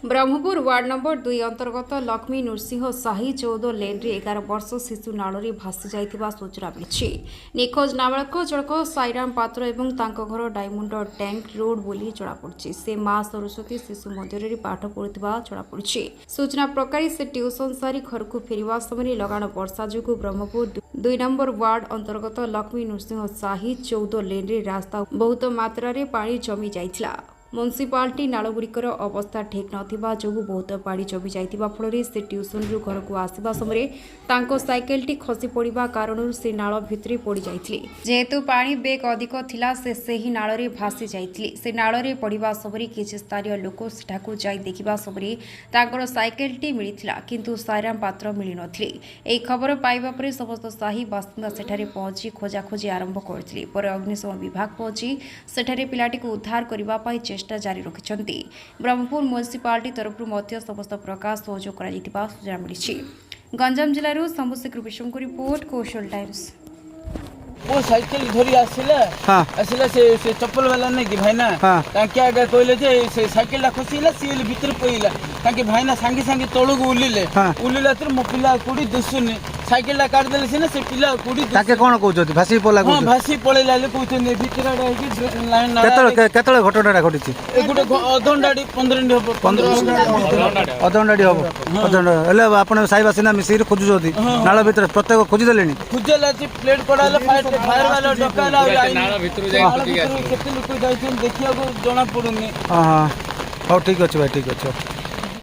Brahmapur ward number 2 अंतर्गत लक्ष्मी नृसिंह साही 14 लेन 11 वर्ष शिशु नाଳରେ भासी जाइथिबा सूचना मिली। निखोज नाबालक जनक साईराम पात्र एवं तांको घर डायमंड टैंक रोड बोली जଣାपड़ी। से मां सरस्वती शिशु मंदिर पाठ पढ़ुवा जଣାपड़ी। सूचना प्रकार से ट्यूशन सारी घर को फेरिवा समय लगाण वर्षा जो ब्रह्मपुर 2 नंबर वार्ड अंतर्गत लक्ष्मी नृसिंह साही 14 लेन रास्ता बहुत मात्रा पानी जमी जाइथिला। म्युनिसिपालिटी नालगुड़िकर अवस्था ठीक नथिबा जोगु बहुत पानी जमी जाइतिबा फଳରେ से ट्यूशन रु घर को आसीबा समय तांको साइकेलटी खसी पड़िबा कारण से नाल भितरी पड़ी जाइथिले। जेहेतु पानी बेग अधिक थिला से सही नाଳରେ भासी जाइथिले। से नाଳରେ पड़िबा समय किछि स्थानीय लोक सेठाकु जाई देखिबा समय तांकर साइकेलटी मिलिथिला किंतु साईराम पात्र मिली नथिले। एही खबर पाइबा परे समस्त साही बासिंदा सेठारे पहुंची खोजाखोजी आरंभ करथिले। पर अग्निशम विभाग पहुंची सेठारे पिलाटी को उद्धार करिबा पई चेष्टा जारी रखिछन्ती। ब्रह्मपुर म्युनिसिपालिटी तरफरु मध्य समस्त प्रकार सहयोग करा जितिबा सूचना मिलिछि। गंजाम जिल्लारू शंभुशेखर विश्वको रिपोर्ट कौशल टाइम्स। वो साइकिल धरी आसिले आसिले से चप्पल वाला नहीं कि भाईना ताके आगे कहले जे से साइकिल ला खसीला सील भीतर पइला ताके भाईना संगे संगे तळु को उलिले तर मो पिला कुडी दुसुनी साइकिल ला काट देले से पिला कुडी ताके कोन कहउछथि भासी पला को भासी पळेला ले कहउछन भीतर आडा कि लाइन केतळे घटनाटा घटिछि ए गुटे अधंडाडी 15 मिनिट 15 अधंडाडी हबो अधंडा एले आपण साई बासिना मिसिर खोजुछथि नाला भीतर प्रत्येक खोजि देलेनी खुजला जे प्लेट पडाला फायर वाला डकाला नाला भीतर जाई केते लोक जाइछन देखिया को जणा पडुनी। हां हां ठीक अछि भाई ठीक अछि।